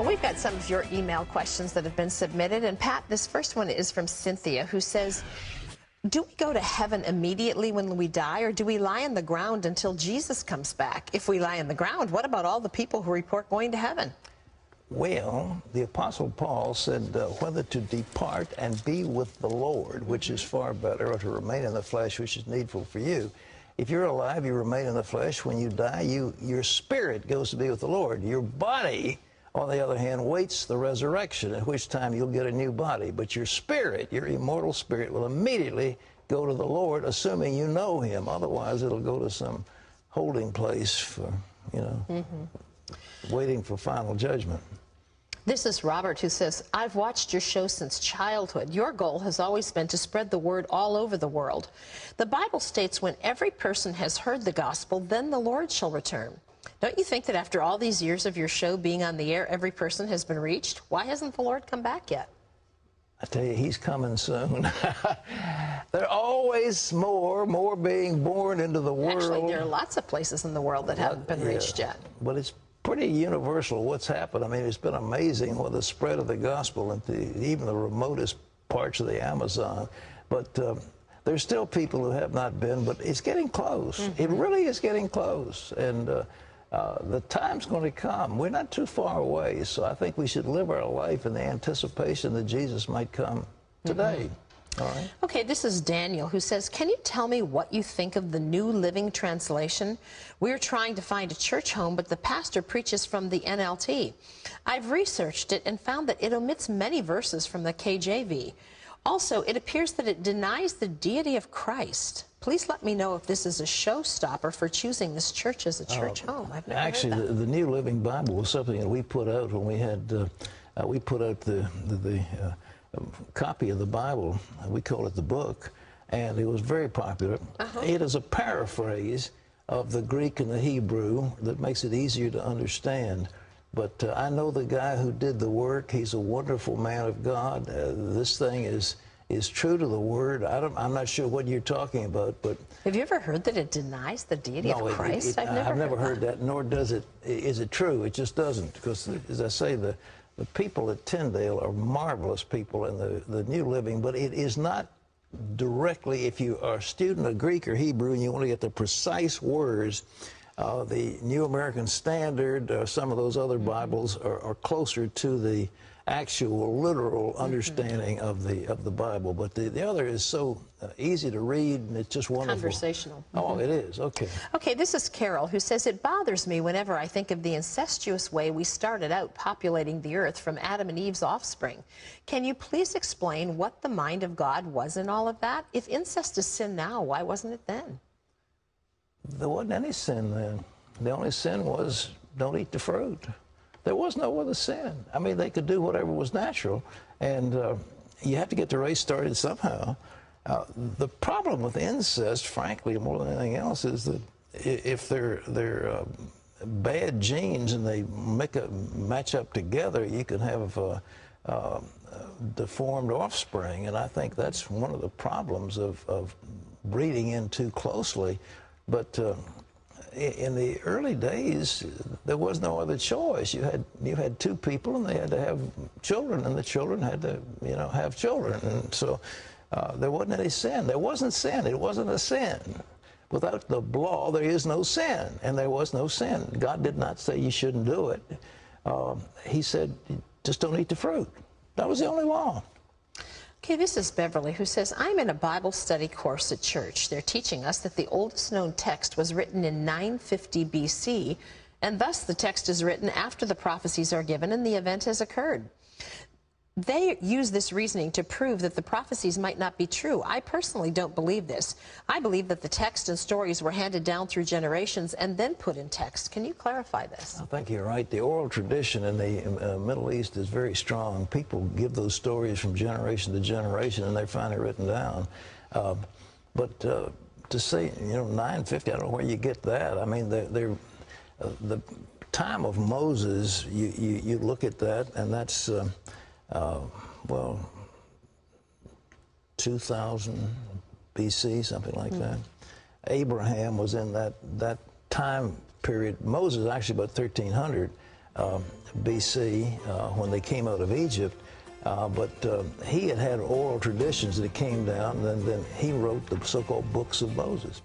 Well, we've got some of your email questions that have been submitted. And Pat, this first one is from Cynthia, who says, do we go to heaven immediately when we die, or do we lie on the ground until Jesus comes back? If we lie on the ground, what about all the people who report going to heaven? Well, the Apostle Paul said whether to depart and be with the Lord, which is far better, or to remain in the flesh, which is needful for you. If you're alive, you remain in the flesh. When you die, your spirit goes to be with the Lord. Your body, on the other hand, waits the resurrection, at which time you'll get a new body. But your spirit, your immortal spirit, will immediately go to the Lord, assuming you know him. Otherwise, it'll go to some holding place for, waiting for final judgment. This is Robert, who says, I've watched your show since childhood. Your goal has always been to spread the word all over the world. The Bible states when every person has heard the gospel, then the Lord shall return. Don't you think that after all these years of your show being on the air, every person has been reached? Why hasn't the Lord come back yet? I tell you, he's coming soon. There are always more being born into the world. Actually, there are lots of places in the world that haven't been reached yet. But it's pretty universal what's happened. I mean, it's been amazing with the spread of the gospel into even the remotest parts of the Amazon. But there's still people who have not been, but it's getting close. It really is getting close. And the time's going to come. We're not too far away, so I think we should live our life in the anticipation that Jesus might come today. All right. Okay, this is Daniel, who says, can you tell me what you think of the New Living Translation? We're trying to find a church home, but the pastor preaches from the NLT. I've researched it and found that it omits many verses from the KJV. Also, it appears that it denies the deity of Christ. Please let me know if this is a showstopper for choosing this church as a church home. I've never Actually, heard that. the New Living Bible was something that we put out when we had, we put out the copy of the Bible. We call it the book, and it was very popular. It is a paraphrase of the Greek and the Hebrew that makes it easier to understand. But I know the guy who did the work. He's a wonderful man of God. This thing is true to the Word. I'm not sure what you're talking about, but have you ever heard that it denies the deity of Christ? I've never heard that, nor is it true. It just doesn't, because, as I say, the people at Tyndale are marvelous people in the New Living, but it is not directly, if you are a student of Greek or Hebrew and you want to get the precise words, the New American Standard, some of those other Bibles are closer to the actual literal understanding of the Bible, but the other is so easy to read, and it's just wonderful. Conversational. Oh, it is. Okay. Okay, this is Carol, who says, it bothers me whenever I think of the incestuous way we started out populating the earth from Adam and Eve's offspring. Can you please explain what the mind of God was in all of that? If incest is sin now, why wasn't it then? There wasn't any sin then. The only sin was don't eat the fruit. There was no other sin. I mean, they could do whatever was natural, and you have to get the race started somehow. The problem with incest, frankly, more than anything else, is that if they're bad genes and they match up together, you can have deformed offspring, and I think that's one of the problems of breeding in too closely. But in the early days, there was no other choice. You had two people, and they had to have children, and the children had to, have children. And so there wasn't any sin. There wasn't sin. It wasn't a sin. Without the law, there is no sin, and there was no sin. God did not say you shouldn't do it. He said, just don't eat the fruit. That was the only law. Okay, this is Beverly, who says, I'm in a Bible study course at church. They're teaching us that the oldest known text was written in 950 BC, and thus the text is written after the prophecies are given and the event has occurred. They use this reasoning to prove that the prophecies might not be true. I personally don't believe this. I believe that the text and stories were handed down through generations and then put in text. Can you clarify this? I think you're right. The oral tradition in the Middle East is very strong. People give those stories from generation to generation, and they're finally written down. But to say, 950, I don't know where you get that. I mean, the time of Moses, you look at that, and that's... well, 2000 BC, something like that. Abraham was in that time period. Moses actually about 1300. B.C. When they came out of Egypt. But he had oral traditions that came down, and then he wrote the so-called books of Moses.